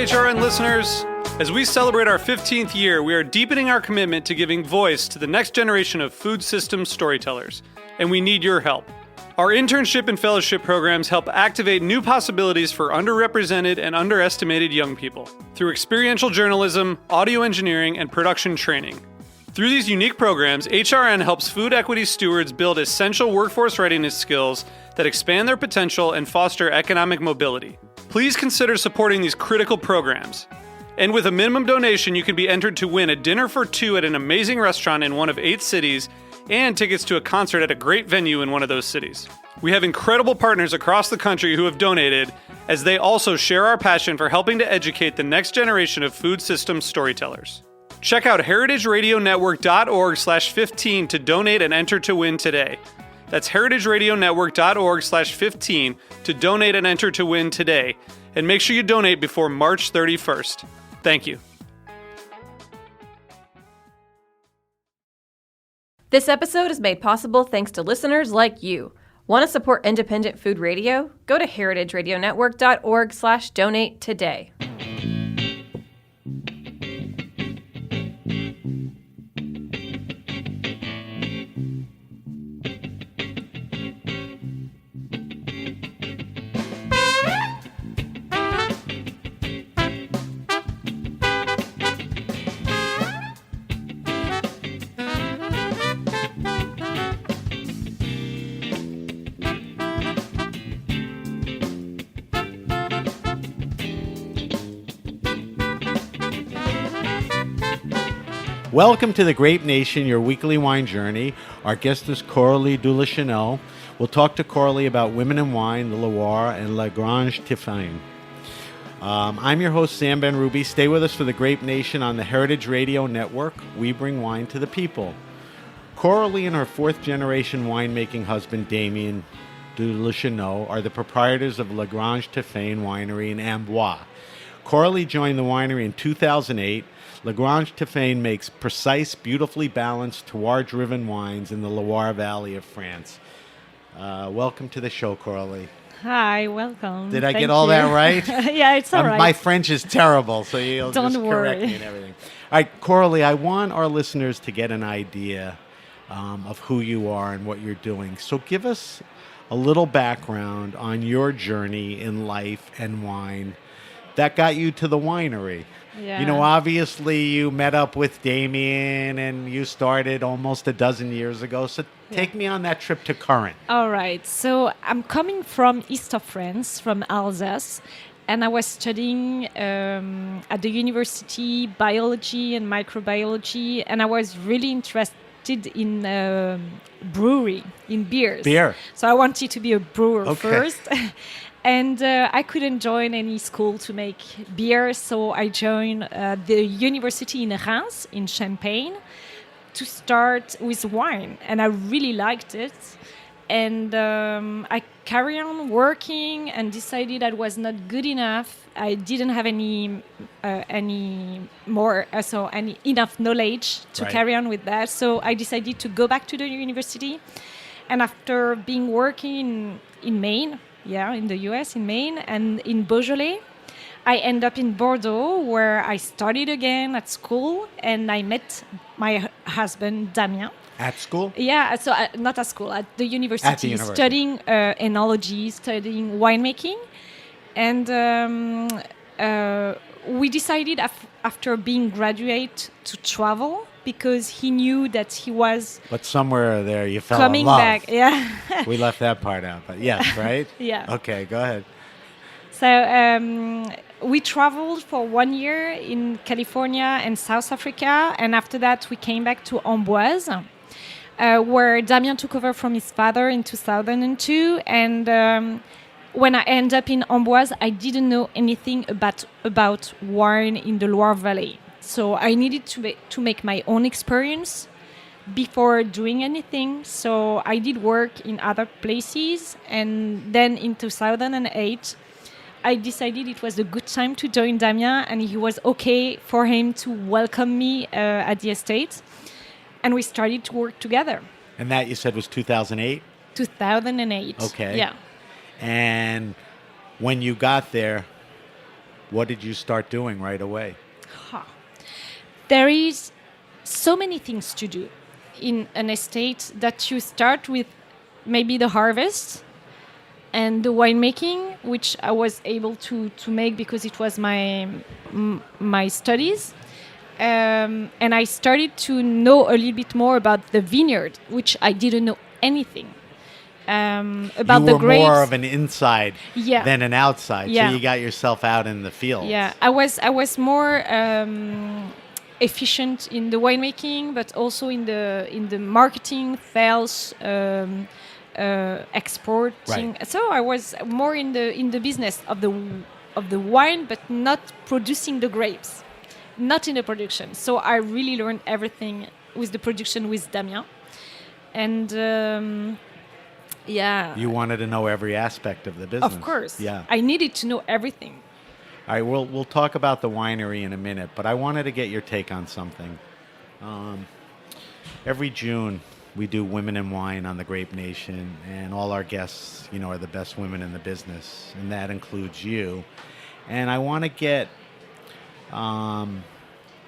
HRN listeners. As we celebrate our 15th year, we are deepening our commitment to giving voice to the next generation of food systems storytellers, and we need your help. Our internship and fellowship programs help activate new possibilities for underrepresented and underestimated young people through experiential journalism, audio engineering, and production training. Through these unique programs, HRN helps food equity stewards build essential workforce readiness skills that expand their potential and foster economic mobility. Please consider supporting these critical programs. And with a minimum donation, you can be entered to win a dinner for two at an amazing restaurant in one of 8 cities and tickets to a concert at a great venue in one of those cities. We have incredible partners across the country who have donated, as they also share our passion for helping to educate the next generation of food systems storytellers. Check out heritageradionetwork.org/15 to donate and enter to win today. That's heritageradionetwork.org/15 to donate and enter to win today. And make sure you donate before March 31st. Thank you. This episode is made possible thanks to listeners like you. Want to support independent food radio? Go to heritageradionetwork.org/donate today. Welcome to the Grape Nation, your weekly wine journey. Our guest is Coralie Delecheneau. We'll talk to Coralie about women in wine, the Loire, and Grange Tiphane. I'm your host, Sam Benrubi. Stay with us for the Grape Nation on the Heritage Radio Network. We bring wine to the people. Coralie and her fourth-generation winemaking husband, Damien Delecheneau, are the proprietors of Grange Tiphane winery in Amboise. Coralie joined the winery in 2008. Grange Tiphane makes precise, beautifully balanced, terroir-driven wines in the Loire Valley of France. Welcome to the show, Coralie. Hi, welcome. Did I get all that right? Yeah, it's all right. My French is terrible, so you'll Don't just worry. correct me and everything. All right, Coralie, I want our listeners to get an idea of who you are and what you're doing. So give us a little background on your journey in life and wine that got you to the winery. Yeah. You know, obviously you met up with Damien and you started almost a dozen years ago. So take me on that trip to current. All right. So I'm coming from east of France, from Alsace, and I was studying at the university biology and microbiology, and I was really interested in brewery, in beers. Beer. So I wanted to be a brewer Okay. first. And I couldn't join any school to make beer, so I joined the university in Reims, in Champagne, to start with wine. And I really liked it. And I carried on working and decided I was not good enough. I didn't have any enough knowledge to carry on with that. So I decided to go back to the university. And after being working in Maine, in the US, in Maine, and in Beaujolais, I end up in Bordeaux, where I studied again at school, and I met my husband, Damien. At school? Yeah, so not at school, at the university, studying enology, studying winemaking. And we decided after being graduate to travel, because he knew that he was... But somewhere there you fell coming in love. back, yeah. We left that part out, but yes, right? Yeah. Okay, go ahead. So we traveled for 1 year in California and South Africa, and after that we came back to Amboise, where Damien took over from his father in 2002. And when I ended up in Amboise, I didn't know anything about wine in the Loire Valley. So I needed to make my own experience before doing anything. So I did work in other places, and then in 2008, I decided it was a good time to join Damien, and he was okay for him to welcome me at the estate, and we started to work together. And that you said was 2008? 2008. Okay. Yeah. And when you got there, what did you start doing right away? There is so many things to do in an estate that you start with maybe the harvest and the winemaking, which I was able to make because it was my studies. And I started to know a little bit more about the vineyard, which I didn't know anything about the grapes. You were more of an inside Yeah. than an outside, Yeah. so you got yourself out in the fields. Yeah, I was more efficient in the winemaking, but also in the marketing, sales, exporting. Right. So I was more in the business of the wine, but not producing the grapes, not in the production. So I really learned everything with the production with Damien, and yeah. You wanted to know every aspect of the business. Of course. Yeah. I needed to know everything. All right, we'll talk about the winery in a minute, but I wanted to get your take on something. Every June, we do Women in Wine on the Grape Nation, and all our guests, are the best women in the business, and that includes you. And I want to get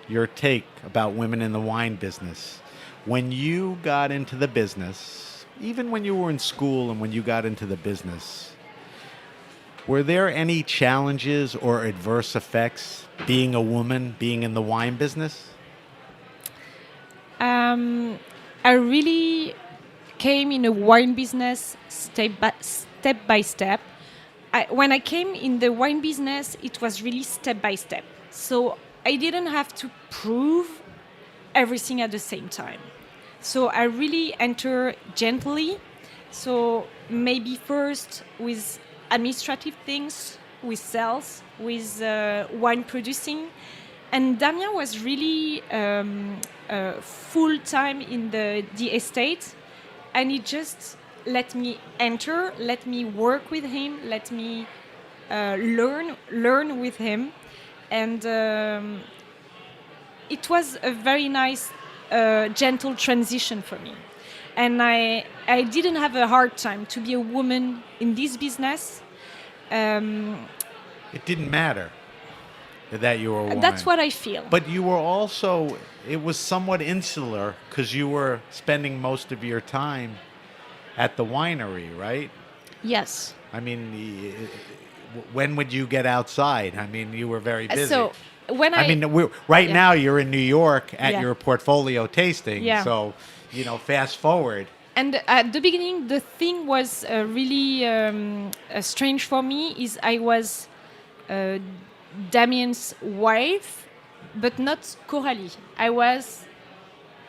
your take about women in the wine business. When you got into the business, even when you were in school and when you got into the business, were there any challenges or adverse effects being a woman, being in the wine business? I really came in a wine business step by step. When I came in the wine business, it was really step by step. So I didn't have to prove everything at the same time. So I really enter gently. So maybe first with administrative things, with sales, with wine producing. And Damien was really full time in the estate, and he just let me enter, let me work with him, let me learn with him, and it was a very nice, gentle transition for me. And I didn't have a hard time to be a woman in this business. It didn't matter that you were a woman. That's what I feel. But you were also, it was somewhat insular because you were spending most of your time at the winery, right? Yes. I mean, when would you get outside? I mean, you were very busy. So when now you're in New York at Yeah. your portfolio tasting. Yeah. So, fast forward. And at the beginning, the thing was really strange for me is I was Damien's wife, but not Coralie. I was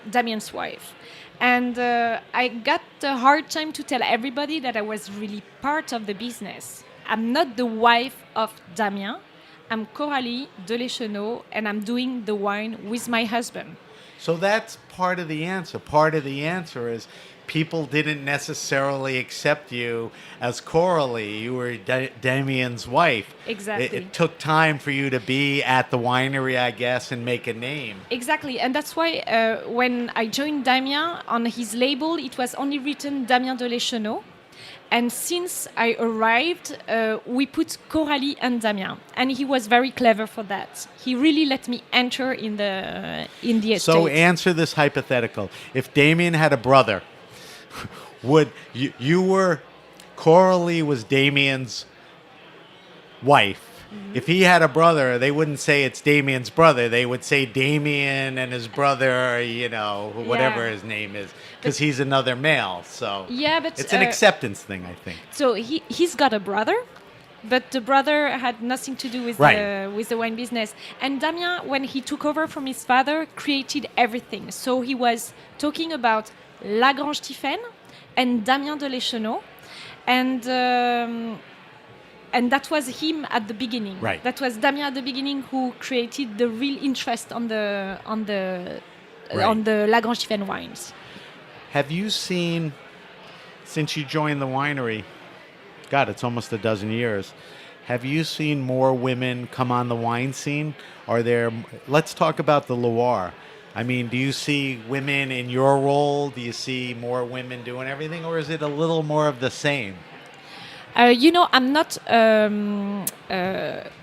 Damien's wife. And I got a hard time to tell everybody that I was really part of the business. I'm not the wife of Damien. I'm Coralie Delecheneau, and I'm doing the wine with my husband. So that's part of the answer. Part of the answer is people didn't necessarily accept you as Coralie. You were Damien's wife. Exactly. It took time for you to be at the winery, I guess, and make a name. Exactly. And that's why when I joined Damien, on his label, it was only written Damien Delecheneau. And since I arrived, we put Coralie and Damien, and he was very clever for that. He really let me enter in the estate. So answer this hypothetical: if Damien had a brother, would you were Coralie was Damien's wife? Mm-hmm. If he had a brother, they wouldn't say it's Damien's brother. They would say Damien and his brother, whatever his name is, because he's another male. So yeah, but it's an acceptance thing, I think. So he's got a brother, but the brother had nothing to do with the wine business. And Damien, when he took over from his father, created everything. So he was talking about La Grange Tiphane and Damien Delecheneau, and that was him at the beginning. Right. That was Damien at the beginning who created the real interest on the La Grange Tiphane wines. Have you seen, since you joined the winery, God, it's almost a dozen years, have you seen more women come on the wine scene? Let's talk about the Loire. I mean, do you see women in your role? Do you see more women doing everything? Or is it a little more of the same? I'm not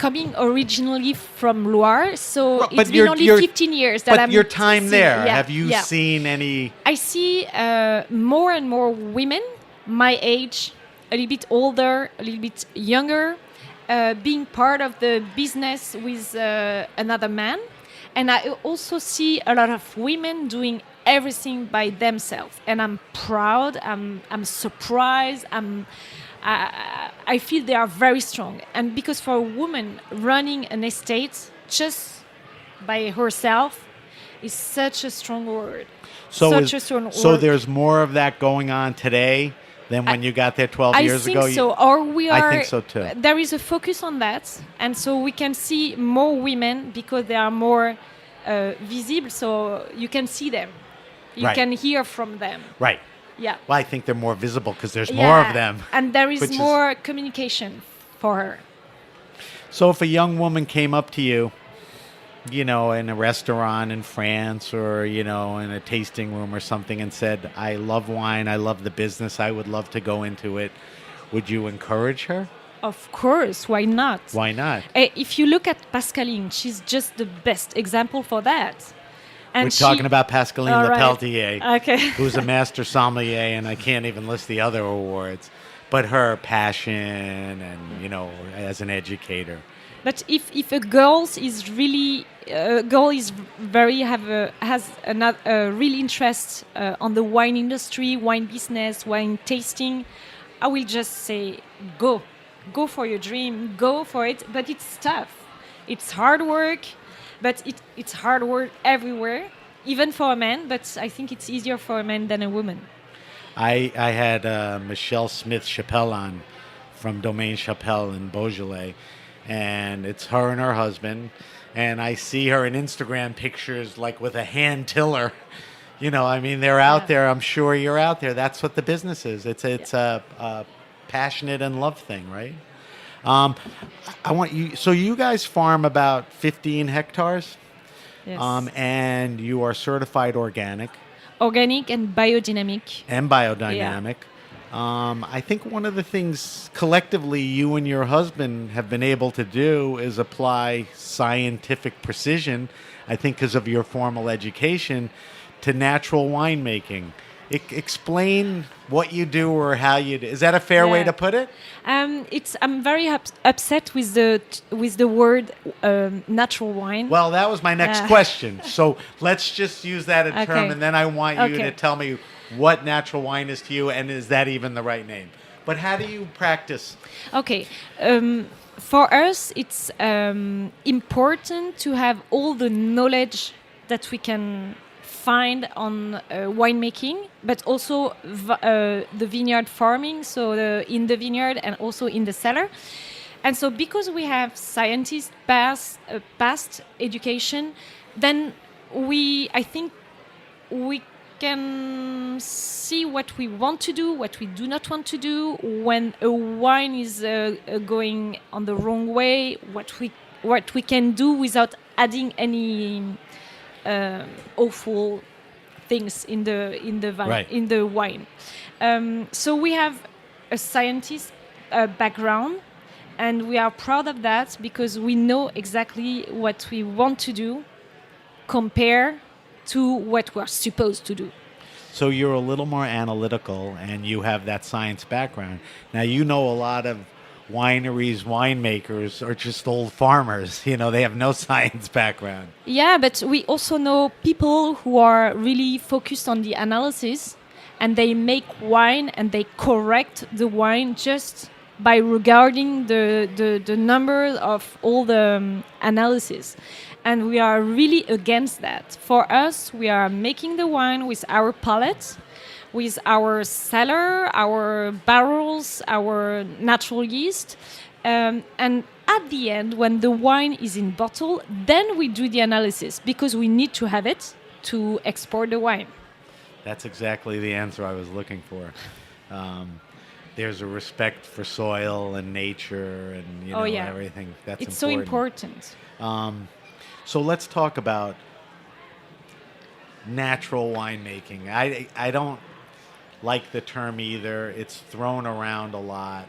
coming originally from Loire, so But it's been you're- only you're- 15 years that But I'm your time seeing- there, yeah, have you yeah. seen any? I see more and more women my age, a little bit older, a little bit younger, being part of the business with another man. And I also see a lot of women doing everything by themselves. And I'm proud, I'm surprised, I feel they are very strong. And because for a woman running an estate just by herself is such a strong word. Such a strong so word. there's more of that going on today than when you got there 12 years ago? I think so. Or we I are. think so too. There is a focus on that, and so we can see more women because they are more visible. So you can see them, you Right. can hear from them. Right. Yeah. Well, I think they're more visible because there's more of Yeah. them. and there is which is- more communication for her. So if a young woman came up to you, you know, in a restaurant in France or, you know, in a tasting room or something and said, I love wine, I love the business, I would love to go into it, would you encourage her? Of course, why not? Why not? If you look at Pascaline, she's just the best example for that. And We're talking about Pascaline All right. Lepeltier, Okay. who's a master sommelier, and I can't even list the other awards. But her passion and, you know, as an educator. But if a girl is really has a real interest on the wine industry, wine business, wine tasting, I will just say go for your dream, go for it. But it's tough, it's hard work, but it's hard work everywhere, even for a man. But I think it's easier for a man than a woman. I had Michelle Smith Chappelle on from Domaine Chappelle in Beaujolais, and it's her and her husband, and I see her in Instagram pictures like with a hand tiller. You know, I mean, they're out there. I'm sure you're out there. That's what the business is. It's a passionate and love thing, right? I want you. So you guys farm about 15 hectares, Yes. and you are certified organic Organic and biodynamic. and biodynamic. I think one of the things collectively you and your husband have been able to do is apply scientific precision, I think because of your formal education, to natural winemaking. Explain what you do or how you do. Is that a fair way Yeah. to put it? I'm very upset with the word natural wine. Well, that was my next question. So let's just use that as a term, Okay. and then I want you Okay. to tell me what natural wine is to you, and is that even the right name? But how do you practice? Okay. For us, it's important to have all the knowledge that we can find on winemaking, but also the vineyard farming, so in the vineyard and also in the cellar. And so because we have scientists past education, then I think we can see what we want to do, what we do not want to do, when a wine is going on the wrong way, what we can do without adding any awful things in the wine. So we have a scientist background, and we are proud of that because we know exactly what we want to do compared to what we're supposed to do. So you're a little more analytical, and you have that science background. Now, you know a lot of wineries, winemakers are just old farmers. You know, they have no science background. Yeah, but we also know people who are really focused on the analysis, and they make wine and they correct the wine just by regarding the number of all the analysis. And we are really against that. For us, we are making the wine with our palate, with our cellar, our barrels, our natural yeast. And at the end, when the wine is in bottle, then we do the analysis because we need to have it to export the wine. That's exactly the answer I was looking for. There's a respect for soil and nature and everything. That's it's so important. So let's talk about natural winemaking. I don't like the term either. It's thrown around a lot.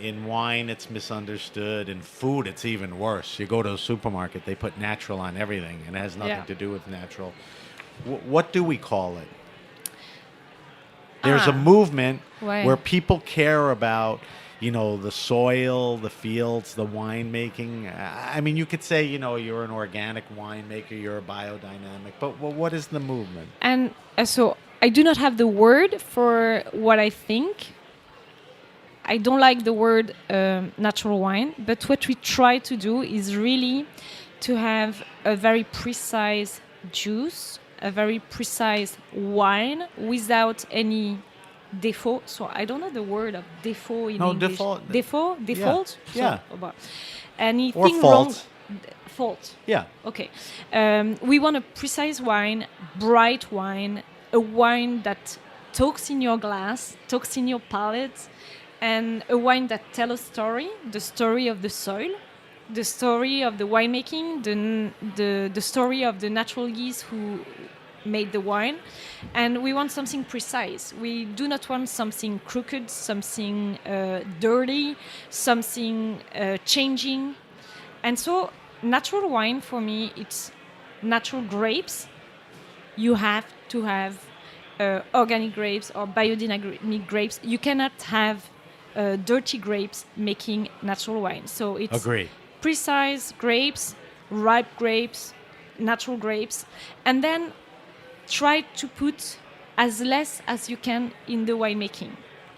In wine, it's misunderstood. In food, it's even worse. You go to a supermarket, they put natural on everything, and it has nothing to do with natural. What do we call it? There's a movement where people care about, the soil, the fields, the winemaking. I mean, you could say, you're an organic winemaker, you're a biodynamic, but what is the movement? And so I do not have the word for what I think. I don't like the word natural wine, but what we try to do is really to have a very precise juice, a very precise wine without any default. So I don't know the word of default in English. Default? Default? Yeah. So, anything or fault. wrong? Fault. Yeah. Okay. We want a precise wine, bright wine, a wine that talks in your glass, talks in your palate, and a wine that tells a story, the story of the soil, the story of the winemaking, the story of the natural yeast who made the wine. And we want something precise. We do not want something crooked, something dirty, something changing. And so natural wine for me, it's natural grapes. You have to have organic grapes or biodynamic grapes. You cannot have dirty grapes making natural wine. So it's precise grapes, ripe grapes, natural grapes, and then try to put as less as you can in the winemaking.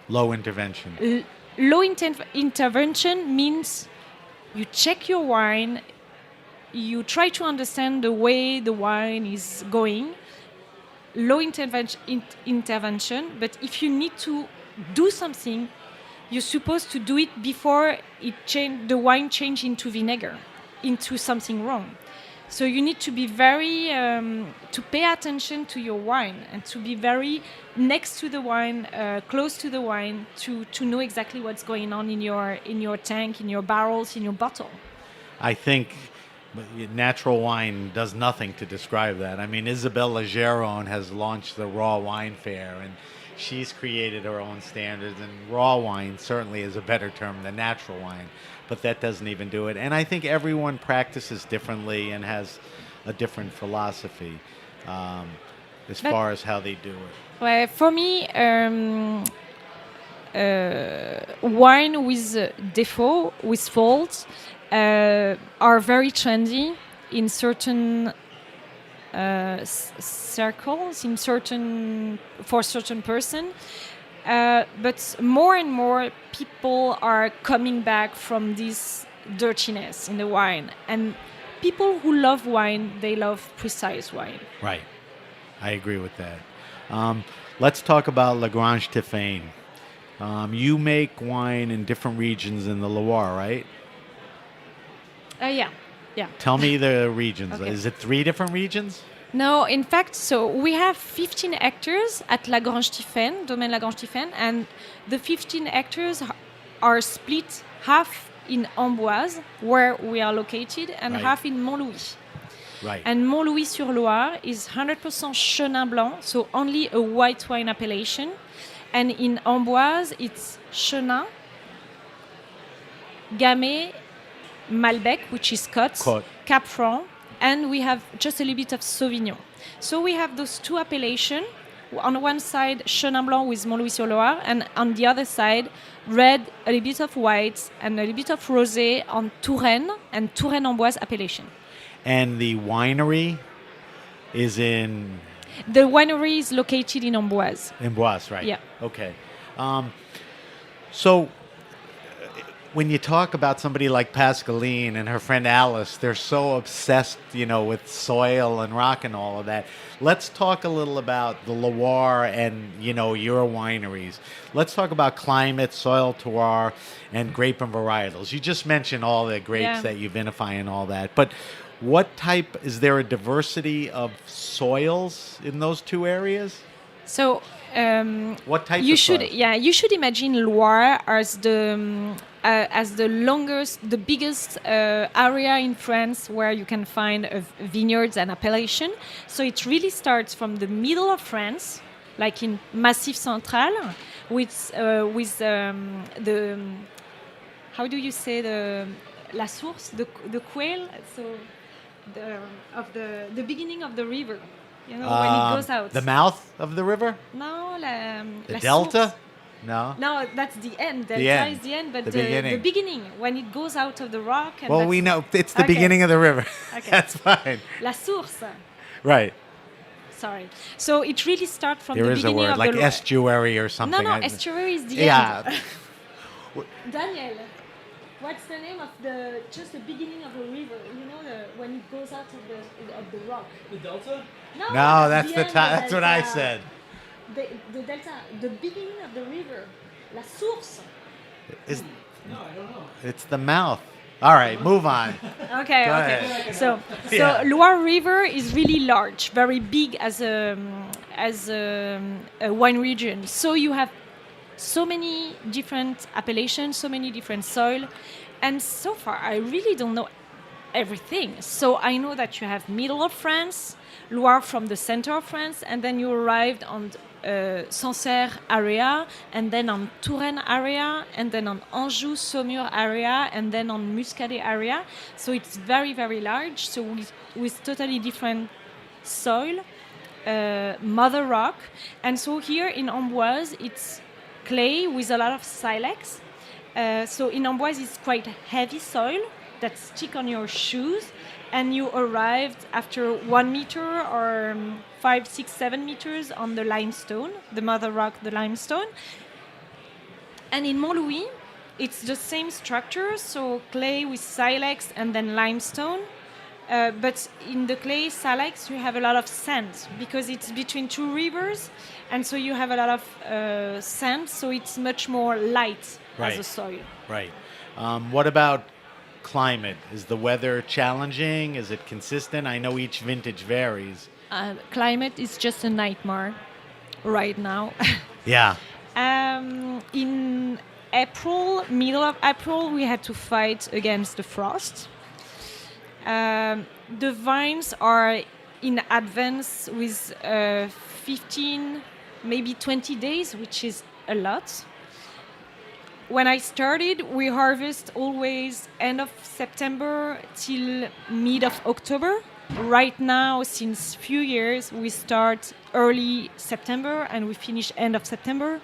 Low intervention. Low intervention means you check your wine, you try to understand the way the wine is going. Low intervention, but if you need to do something, you're supposed to do it before the wine change into vinegar, into something wrong. So you need to be very, to pay attention to your wine and to be very next to the wine, close to the wine, to know exactly what's going on in your tank, in your barrels, in your bottle. I think natural wine does nothing to describe that. I mean, Isabelle Geron has launched the Raw Wine Fair, and she's created her own standards, and raw wine certainly is a better term than natural wine, but that doesn't even do it. And I think everyone practices differently and has a different philosophy as far as how they do it. Well, for me, wine with default, with faults, are very trendy in certain circles, for certain person, but more and more people are coming back from this dirtiness in the wine, and people who love wine, they love precise wine. Right, I agree with that. Let's talk about Grange Tiphane. You make wine in different regions in the Loire, right? Yeah. Tell me the regions. Okay. Is it 3 different regions? No, in fact, so we have 15 hectares at Grange Tiphane, Domaine Grange Tiphane, and the 15 hectares are split half in Amboise, where we are located, and half in Montlouis. Right. And Montlouis-sur-Loire is 100% Chenin Blanc, so only a white wine appellation. And in Amboise, it's Chenin, Gamay, Malbec, which is Côte, Cap Franc, and we have just a little bit of Sauvignon. So we have those 2 appellations. On one side, Chenin Blanc with Montlouis-sur-Loire, and on the other side, red, a little bit of white, and a little bit of rosé on Touraine and Touraine-Amboise appellation. And the winery is in? The winery is located in Amboise. Amboise, right. Yeah. Okay. So when you talk about somebody like Pascaline and her friend Alice, they're so obsessed, with soil and rock and all of that. Let's talk a little about the Loire and, your wineries. Let's talk about climate, soil terroir, and grape and varietals. You just mentioned all the grapes that you vinify and all that, but what type, is there a diversity of soils in those 2 areas? So what type you of should soils? you should imagine Loire as the longest, the biggest area in France where you can find vineyards and appellation. So it really starts from the middle of France, like in Massif Central, with the how do you say la source, the quail, so the beginning of the river, when it goes out. The mouth of the river? No, The la delta? source. No. No, that's the end. Delta end. is the end, but The the beginning. beginning when it goes out of the rock. And Well, that's we know it's the Okay. beginning of the river. Okay. That's fine. La source. Right. Sorry. So it really starts from There the is a beginning word of like the estuary or something. No, I- estuary is the Yeah. end. Daniel, what's the name of just the beginning of a river? When it goes out of the rock. The delta? No, that's the end, That's what I delta. said. The delta, the beginning of the river, la source. Is No, I don't know. it's the mouth. All right, move on. Okay, Go okay. ahead. So Yeah. Loire River is really large, very big as a wine region. So you have so many different appellations, so many different soil, and so far I really don't know everything. So I know that you have middle of France, Loire from the center of France, and then you arrived on Sancerre area, and then on Touraine area, and then on Anjou, Saumur area, and then on Muscadet area. So it's very, very large. So with totally different soil, mother rock, and so here in Amboise, it's clay with a lot of silex. So in Amboise, it's quite heavy soil that stick on your shoes, and you arrived after 1 meter or 5, 6, 7 meters on the limestone, the mother rock, the limestone. And in Montlouis, it's the same structure, so clay with silex and then limestone. But in the clay silex, you have a lot of sand because it's between two rivers, and so you have a lot of sand, so it's much more light as Right. a soil. Right. What about climate? Is the weather challenging? Is it consistent? I know each vintage varies. Climate is just a nightmare right now. Yeah. In April, middle of April, we had to fight against the frost. The vines are in advance with 15, maybe 20 days, which is a lot. When I started, we harvest always end of September till mid of October. Right now, since few years, we start early September and we finish end of September.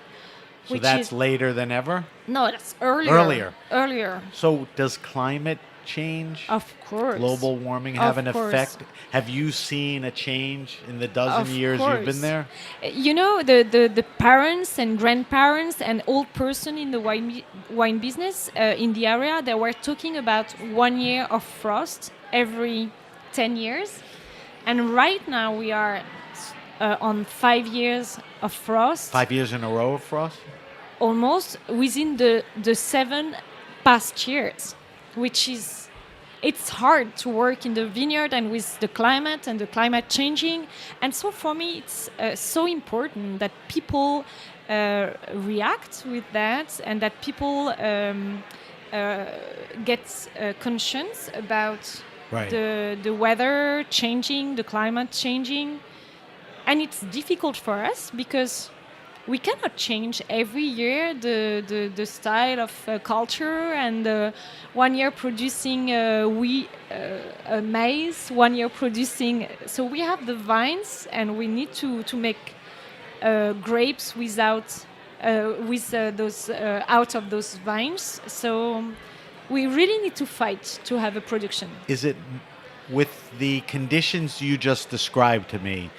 So that's later than ever? No, that's earlier. Earlier. Earlier, So does climate change? of course. Global warming have Of an course. effect? Have you seen a change in the dozen Of years you've course. been there? The parents and grandparents and old person in the wine business in the area, they were talking about 1 year of frost every 10 years. And right now we are on 5 years of frost, 5 years in a row of frost? almost within the 7 past years, which is, it's hard to work in the vineyard and with the climate and the climate changing. And so for me, it's so important that people react with that and that people get conscious about Right. the weather changing, the climate changing. And it's difficult for us because we cannot change every year the style of culture, and 1 year producing maize, 1 year producing. So we have the vines, and we need to make grapes without those out of those vines. So we really need to fight to have a production. Is it with the conditions you just described to me?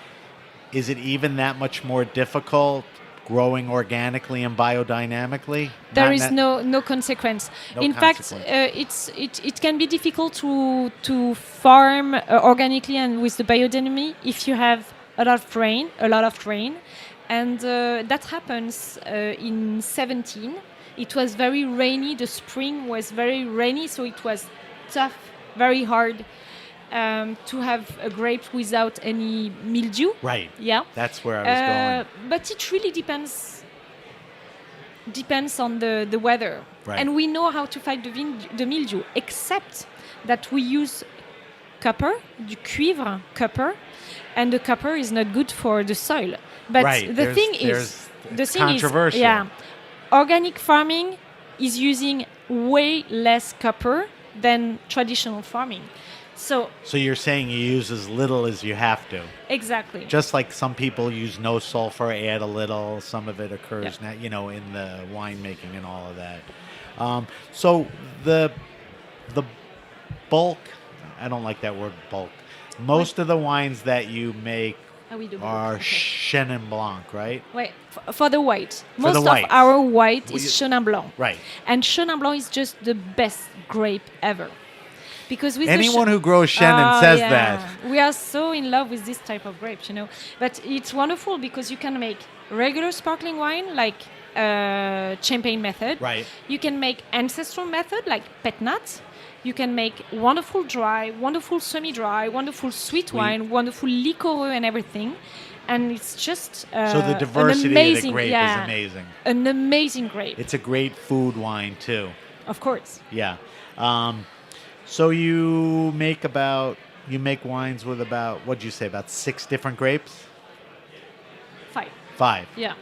Is it even that much more difficult growing organically and biodynamically? There Not is net- no consequence. No In fact, consequence. it can be difficult to farm organically and with the biodynamic if you have a lot of rain, and that happens in 17. It was very rainy. The spring was very rainy, so it was tough, very hard to have a grape without any mildew. Right. Yeah. That's where I was going. But it really depends on the weather. Right. And we know how to fight the mildew, except that we use copper, du cuivre copper, and the copper is not good for the soil. But Right. the thing is, it's controversial. Organic farming is using way less copper than traditional farming. So you're saying you use as little as you have to. exactly. Just like some people use no sulfur, add a little. Some of it occurs now, in the winemaking and all of that. So the bulk, I don't like that word bulk. Most of the wines that you make We do are okay. Chenin Blanc, right? Wait, for the white. For the Most whites. of our white Well, is Chenin Blanc. Right. And Chenin Blanc is just the best grape ever. Because with Anyone the who grows Chenin says that. We are so in love with this type of grapes, But it's wonderful because you can make regular sparkling wine like champagne method. Right. You can make ancestral method like pet nat. You can make wonderful dry, wonderful semi-dry, wonderful sweet wine, wonderful liquoreux and everything. And it's just So the diversity of the grape is amazing. An amazing grape. It's a great food wine too. Of course. Yeah. So you make wines with about, what'd you say, about 6 different grapes? 5. 5. Yeah.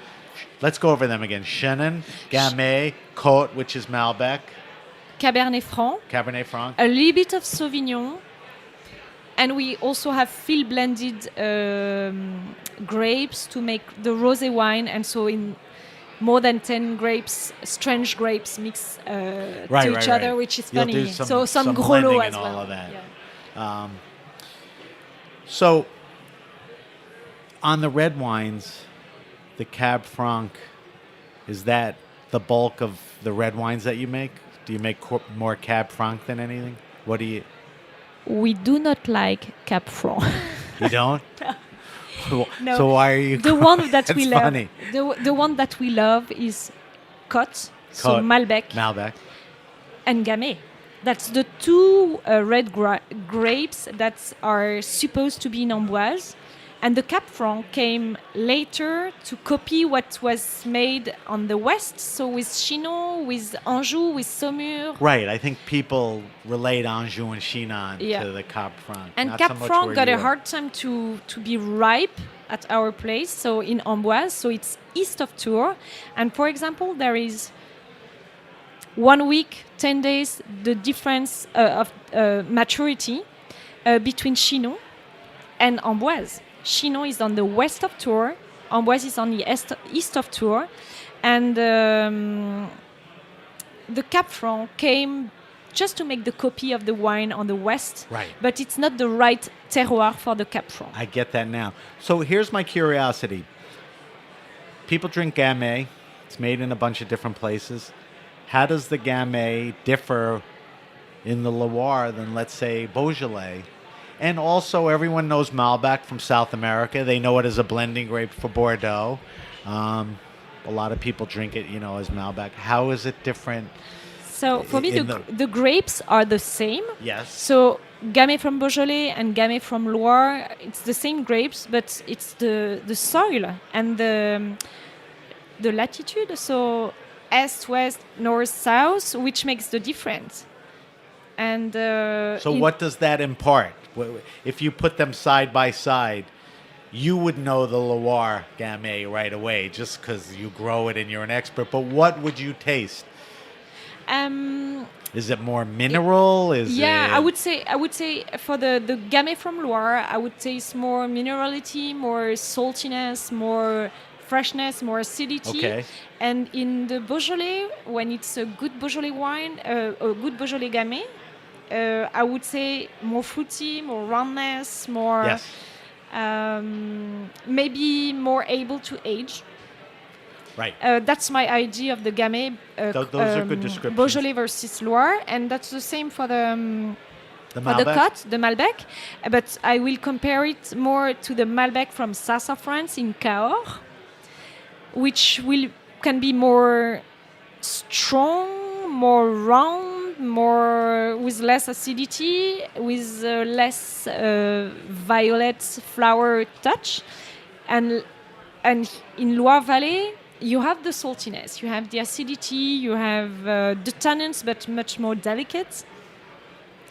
Let's go over them again. Chenin, Gamay, Côte, which is Malbec, Cabernet Franc. Cabernet Franc. A little bit of Sauvignon. And we also have field blended grapes to make the rosé wine. And so in more than 10 grapes, strange grapes mix to each other, which is You'll funny. do some Grolo blending as and well. all of that. Yeah. So on the red wines, the Cab Franc, is that the bulk of the red wines that you make? Do you make more Cab Franc than anything? What do you... We do not like Cab Franc. You don't? No. So why are you... The one that we love. funny. The one that we love is Côte, so Côte, Malbec, and Gamay. That's the two red grapes that are supposed to be in Amboise. And the Cab Franc came later to copy what was made on the west. So with Chinon, with Anjou, with Saumur. Right. I think people relate Anjou and Chinon to the Cab Franc. And not Cab so much Franc where got you a are. hard time to be ripe at our place, so in Amboise. So it's east of Tours. And for example, there is 1 week, 10 days, the difference of maturity between Chinon and Amboise. Chinon is on the west of Tours, Amboise is on the east of Tours, and the Cab Franc came just to make the copy of the wine on the west, Right. but it's not the right terroir for the Cab Franc. I get that now. So here's my curiosity. People drink Gamay. It's made in a bunch of different places. How does the Gamay differ in the Loire than, let's say, Beaujolais? And also, everyone knows Malbec from South America. They know it as a blending grape for Bordeaux. A lot of people drink it, as Malbec. How is it different? So for me, the grapes are the same. Yes. So Gamay from Beaujolais and Gamay from Loire, it's the same grapes, but it's the soil and the latitude. So east, west, north, south, which makes the difference. And so what does that impart? If you put them side by side, you would know the Loire Gamay right away just because you grow it and you're an expert. But what would you taste? Is it more mineral? I would say for the Gamay from Loire, I would taste more minerality, more saltiness, more freshness, more acidity. Okay. And in the Beaujolais, when it's a good Beaujolais wine, a good Beaujolais Gamay, I would say more fruity, more roundness, more Yes. maybe more able to age. Right. That's my idea of the Gamay. Those are good descriptions. Beaujolais versus Loire, and that's the same for the Malbec? Côte, the Malbec. But I will compare it more to the Malbec from south of France in Cahors, which can be more strong, more round, more with less acidity, with less violet flower touch, and in Loire Valley you have the saltiness, you have the acidity, you have the tannins, but much more delicate.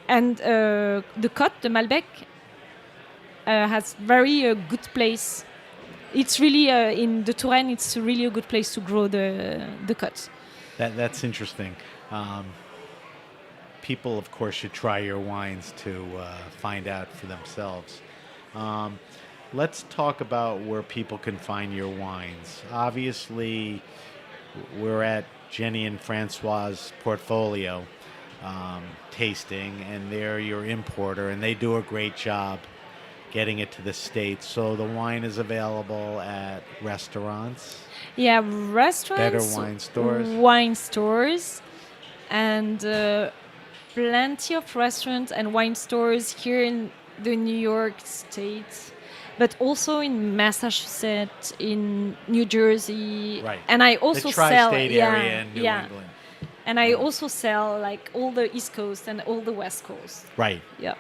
And the Côte, the Malbec, has very good place it's really in the Touraine. It's really a good place to grow the cuts. That's interesting. People, of course, should try your wines to find out for themselves. Let's talk about where people can find your wines. Obviously, we're at Jenny and Francois' portfolio tasting, and they're your importer, and they do a great job getting it to the States. So the wine is available at restaurants. Yeah, restaurants, Better wine stores, and plenty of restaurants and wine stores here in the New York State, but also in Massachusetts, in New Jersey. Right. And I also the sell tri-state area in New England. And I also sell like all the East Coast and all the West Coast. Right. Yeah.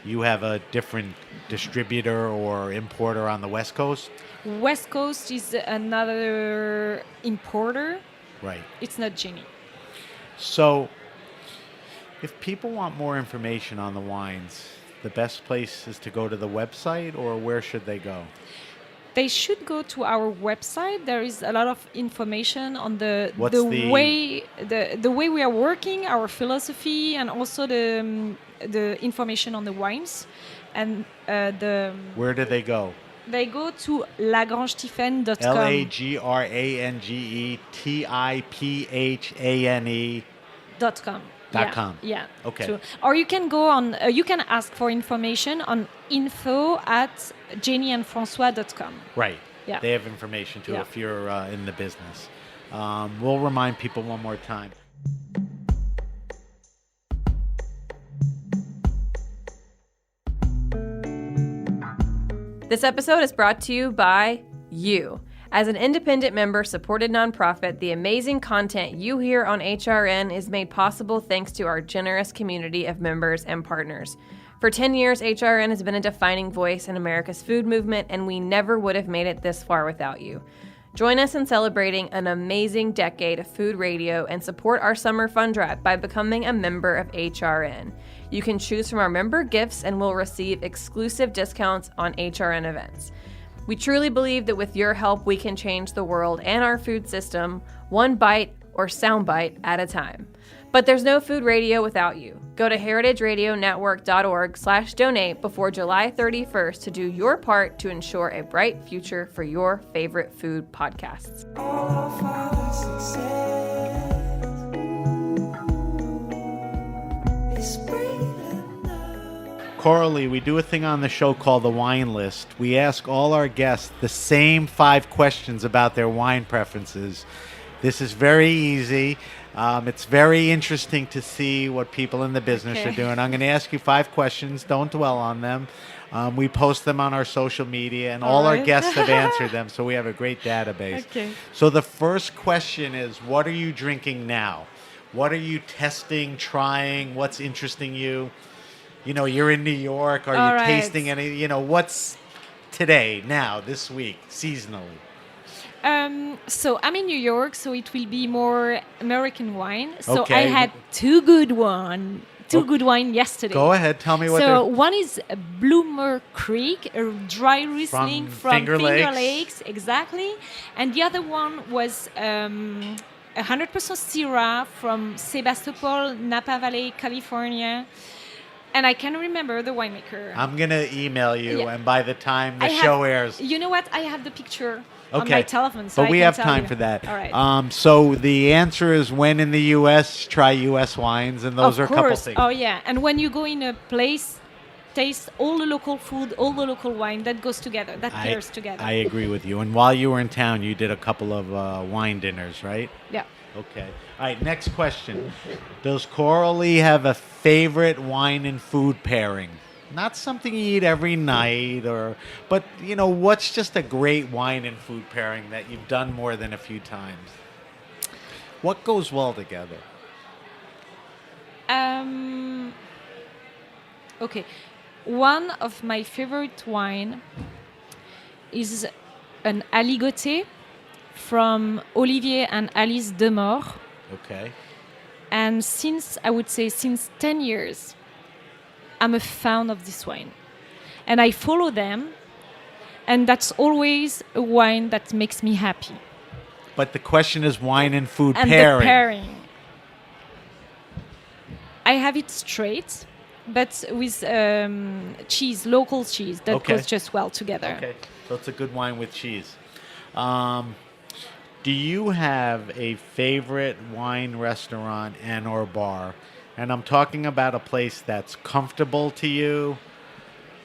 You have a different distributor or importer on the West Coast? West Coast is another importer. Right. It's not Jenny. So, if people want more information on the wines, the best place is to go to the website, or where should they go? They should go to our website. There is a lot of information on the way we are working, our philosophy, and also the information on the wines. And Where do they go? They go to lagrangetiphaine.com. LAGRANGETIPHANE.com. .com. Yeah. Okay. True. Or you can go on. You can ask for information on info@jennyandfrancois.com. Right. Yeah. They have information too Yeah. if you're in the business. We'll remind people one more time. This episode is brought to you by you. As an independent member-supported nonprofit, the amazing content you hear on HRN is made possible thanks to our generous community of members and partners. For 10 years, HRN has been a defining voice in America's food movement, and we never would have made it this far without you. Join us in celebrating an amazing decade of food radio and support our summer fund drive by becoming a member of HRN. You can choose from our member gifts and will receive exclusive discounts on HRN events. We truly believe that with your help, we can change the world and our food system, one bite or soundbite at a time. But there's no food radio without you. Go to heritageradionetwork.org/donate before July 31st to do your part to ensure a bright future for your favorite food podcasts. Coralie, we do a thing on the show called the Wine List. We ask all our guests the same 5 questions about their wine preferences. This is very easy. It's very interesting to see what people in the business are doing. I'm going to ask you 5 questions. Don't dwell on them. We post them on our social media, and all our guests have answered them, so we have a great database. Okay. So the first question is, what are you drinking now? What are you testing, trying? What's interesting you? You know, you're in New York. Are you tasting any? You know, what's today, now, this week, seasonally? So I'm in New York, so it will be more American wine. So Okay. I had two good wine yesterday. Go ahead, tell me what So they're... one is Bloomer Creek, a dry Riesling from Finger Lakes. Lakes, exactly. And the other one was 100% Syrah from Sebastopol, Napa Valley, California. And I can remember the winemaker. I'm going to email you, Yeah. and by the time the I show have- airs... You know what? I have the picture on Okay. my telephone. So But I we can have tell time you. for that. All right. So the answer is, when in the U.S., try U.S. wines, and those Of are a couple course. things. Oh, yeah. And when you go in a place, taste all the local food, all the local wine. That goes together. That pairs together. I agree with you. And while you were in town, you did a couple of wine dinners, right? Yeah. Okay. All right, next question. Does Coralie have a favorite wine and food pairing? Not something you eat every night, but, you know, what's just a great wine and food pairing that you've done more than a few times? What goes well together? Okay. One of my favorite wine is an Aligoté from Olivier and Alice Demore. Okay. And since 10 years, I'm a fan of this wine. And I follow them. and that's always a wine that makes me happy. But the question is wine and food And pairing. the pairing. I have it straight, but with cheese, local cheese, that Okay. goes just well together. Okay, so it's a good wine with cheese. Do you have a favorite wine restaurant and or bar? And I'm talking about a place that's comfortable to you,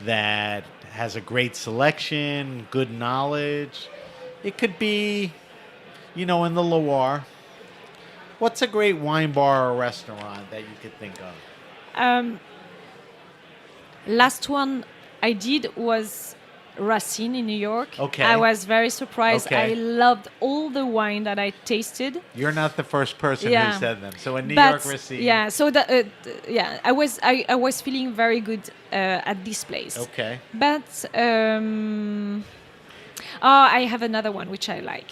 that has a great selection, good knowledge. It could be, in the Loire. What's a great wine bar or restaurant that you could think of? Last one I did was Racine in New York. Okay. I was very surprised. Okay. I loved all the wine that I tasted. You're not the first person Yeah. who said them. So in New But, York, Racine. yeah, so I was feeling very good at this place. Okay. But I have another one which I like.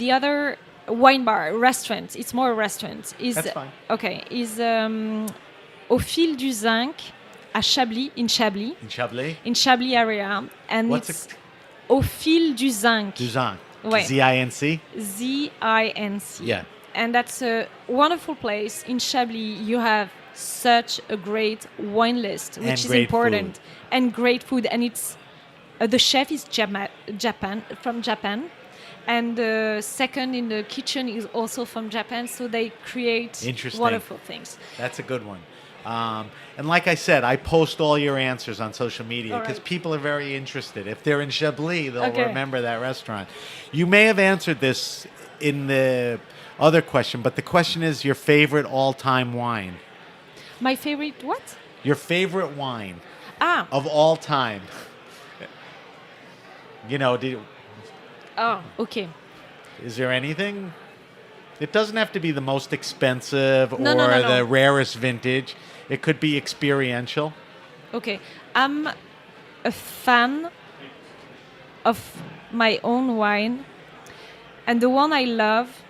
The other wine bar restaurant, it's more a restaurant, is That's fine. okay. Is Au Fil du Zinc à Chablis In Chablis? in Chablis area, and What's it's it? Au Fil du Zinc. Duzan. Ouais. Z-I-N-C? Z-I-N-C. Yeah. And that's a wonderful place. In Chablis, you have such a great wine list, which And is great important. food. And great food. And it's the chef is from Japan. And the second in the kitchen is also from Japan. So they create Interesting. wonderful things. That's a good one. And like I said, I post all your answers on social media All because right. people are very interested. If they're in Chablis, they'll Okay. remember that restaurant. You may have answered this in the other question, but the question is your favorite all-time wine. My favorite, what? Your favorite wine Ah, of all time. okay. Is there anything? It doesn't have to be the most expensive or No. the rarest vintage. It could be experiential. Okay, I'm a fan of my own wine, and the one I love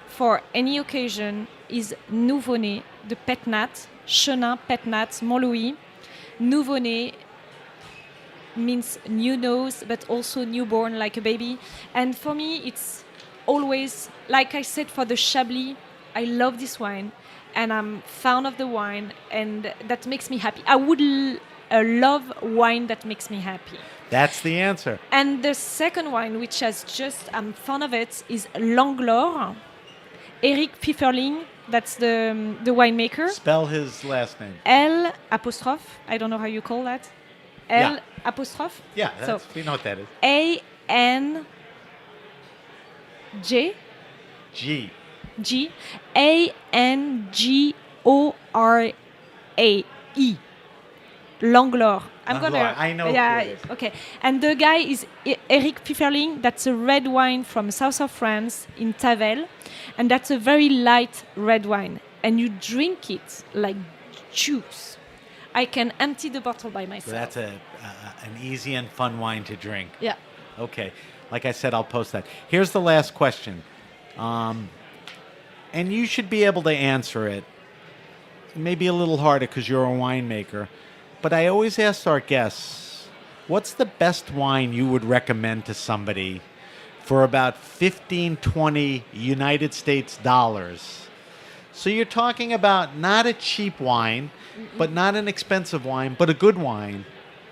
for any occasion is Nouveau-Né de Pétnat, Chenin Pétnat, Montlouis. Nouveau-Né means new nose, but also newborn, like a baby. And for me, it's always, like I said, for the Chablis, I love this wine, and I'm fan of the wine, and that makes me happy. I would love wine that makes me happy. That's the answer. And the second wine, which I'm fan of it, is Langlore. Eric Pfifferling, that's the winemaker. Spell his last name. L apostrophe, I don't know how you call that. L Yeah. apostrophe. Yeah, So we know what that is. ANG G. G ANGORAE. Langlore. Langlore, I know who Yeah, it is. okay. And the guy is Eric Pfifferling. That's a red wine from south of France in Tavel, and that's a very light red wine. And you drink it like juice. I can empty the bottle by So myself. that's an easy and fun wine to drink. Yeah. Okay. Like I said, I'll post that. Here's the last question. And you should be able to answer it. Maybe a little harder because you're a winemaker. But I always ask our guests, what's the best wine you would recommend to somebody for about 15, 20 United States dollars? So you're talking about not a cheap wine, but not an expensive wine, but a good wine.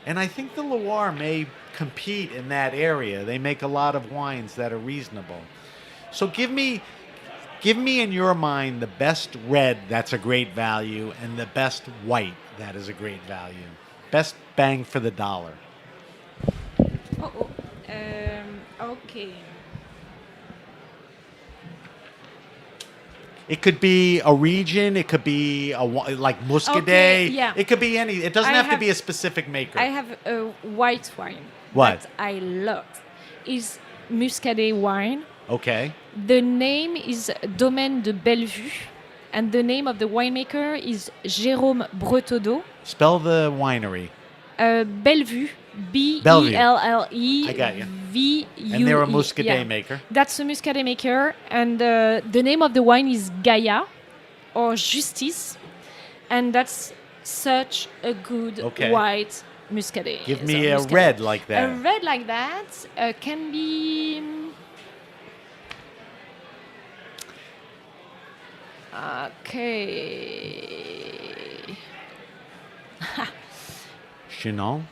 And I think the Loire may compete in that area. They make a lot of wines that are reasonable. So give me in your mind the best red that's a great value and the best white that is a great value. Best bang for the dollar. Okay. It could be a region. It could be like Muscadet. Okay, yeah. It could be any. It doesn't I have to have- be a specific maker. I have a white wine What? that I love. Is Muscadet wine. Okay. The name is Domaine de Bellevue, and the name of the winemaker is Jérôme Breteau. Spell the winery. Bellevue, Bellevue. B-E-L-L-E. I got you. V-U-E. And they're a Muscadet Yeah. maker. That's a Muscadet maker, and the name of the wine is Gaia or Justice, and that's such a good Okay. white Muscadet. Give So me a Muscadet. red like that. A red like that can be... Okay. Chinon?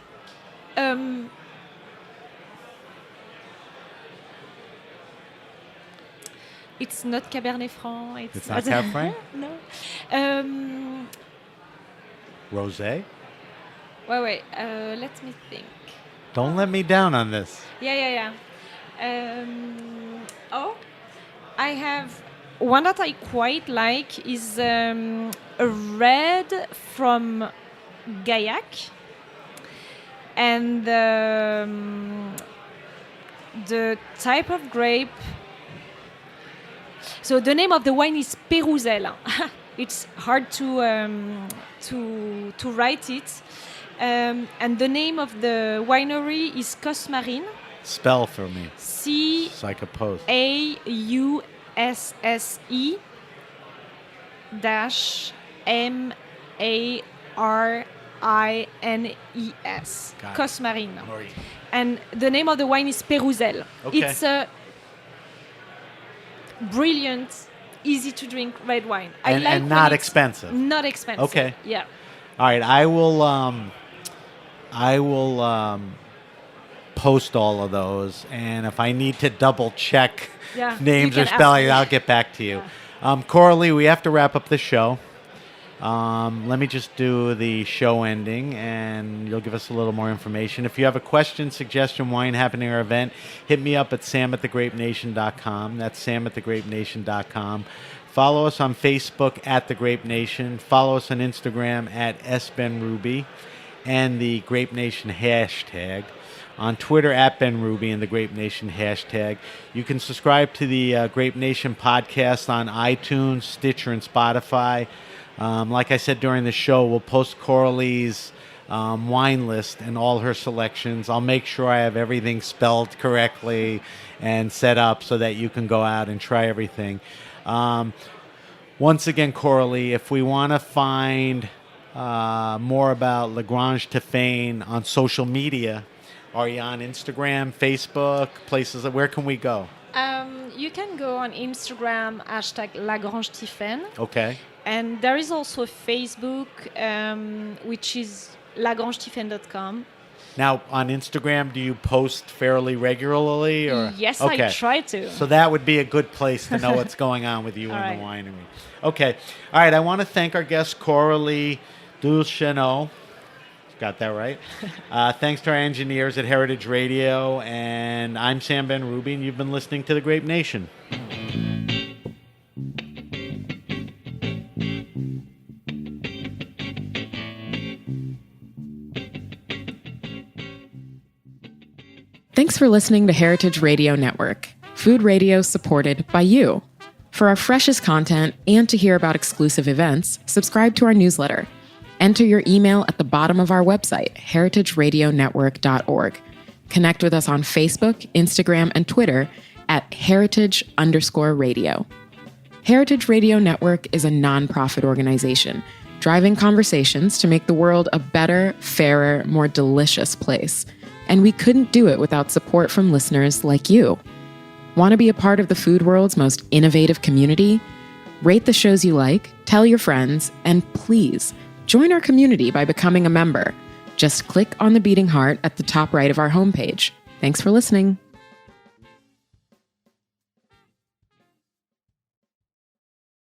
It's not Cabernet Franc. It's not Cabernet Franc? No. Rosé? Wait. Let me think. Don't let me down on this. Yeah. I have one that I quite like is a red from Gaillac, and the type of grape. So the name of the wine is Pérousel. It's hard to write it. And the name of the winery is Cosmarine. Spell for me. C So I could post. AUSSE -MARINES. Got it. Cosmarine. And the name of the wine is Pérousel. Okay. It's a brilliant, easy to drink red wine. And not expensive. Not expensive. Okay. Yeah. All right, I will post all of those, and if I need to double check Yeah, names you or can ask spelling, me. I'll get back to you. Coralie, we have to wrap up the show. Let me just do the show ending, and you'll give us a little more information. If you have a question, suggestion, wine happening, or event, hit me up at samatthegrapenation.com. That's samatthegrapenation.com. Follow us on Facebook at The Grape Nation. Follow us on Instagram at SBenRuby and the Grape Nation hashtag. On Twitter at Ben Ruby and the Grape Nation hashtag. You can subscribe to the Grape Nation podcast on iTunes, Stitcher, and Spotify. Like I said during the show, we'll post Coralie's wine list and all her selections. I'll make sure I have everything spelled correctly and set up so that you can go out and try everything. Once again, Coralie, if we want to find more about Grange Tiphane on social media, are you on Instagram, Facebook, places? Where can we go? You can go on Instagram, #Grange Tiphane. Okay. And there is also Facebook, which is lagrangeTiphane.com. Now, on Instagram, do you post fairly regularly? Or? Yes, okay. I try to. So that would be a good place to know what's going on with you in right. the winery. Okay. All right. I want to thank our guest, Coralie Delecheneau. Got that right. Thanks to our engineers at Heritage Radio. And I'm Sam Ben Ruby, and you've been listening to The Grape Nation. Thanks for listening to Heritage Radio Network, food radio supported by you. For our freshest content and to hear about exclusive events, subscribe to our newsletter. Enter your email at the bottom of our website, heritageradionetwork.org. Connect with us on Facebook, Instagram, and Twitter at heritage_radio. Heritage Radio Network is a nonprofit organization driving conversations to make the world a better, fairer, more delicious place. And we couldn't do it without support from listeners like you. Want to be a part of the food world's most innovative community? Rate the shows you like, tell your friends, and please join our community by becoming a member. Just click on the beating heart at the top right of our homepage. Thanks for listening.